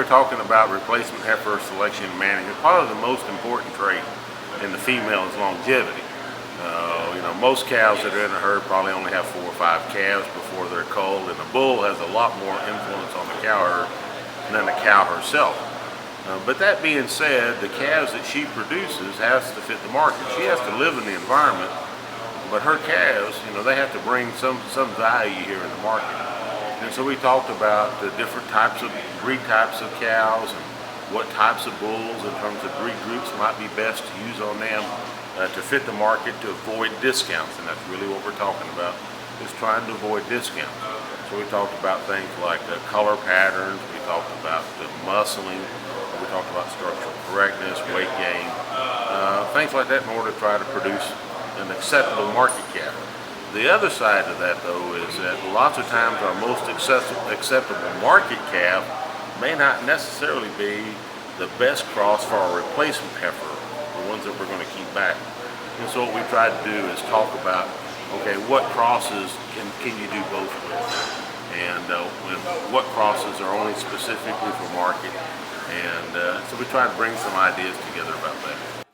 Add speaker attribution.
Speaker 1: we're talking about replacement heifer selection and management, probably the most important trait in the female is longevity. Most cows that are in a herd probably only have 4 or 5 calves before they're culled, and the bull has a lot more influence on the cow herd than the cow herself. But that being said, the calves that she produces has to fit the market. She has to live in the environment, but her calves, they have to bring some value here in the market. And so we talked about the different breed types of cows and what types of bulls in terms of breed groups might be best to use on them to fit the market, to avoid discounts. And that's really what we're talking about, is trying to avoid discounts. So we talked about things like color patterns, we talked about the muscling, we talked about structural correctness, weight gain, things like that in order to try to produce an acceptable market calf. The other side of that, though, is that lots of times our most acceptable market calf may not necessarily be the best cross for our replacement heifer, the ones that we're going to keep back. And so what we try to do is talk about, okay, what crosses can you do both with? And what crosses are only specifically for market? And so we try to bring some ideas together about that.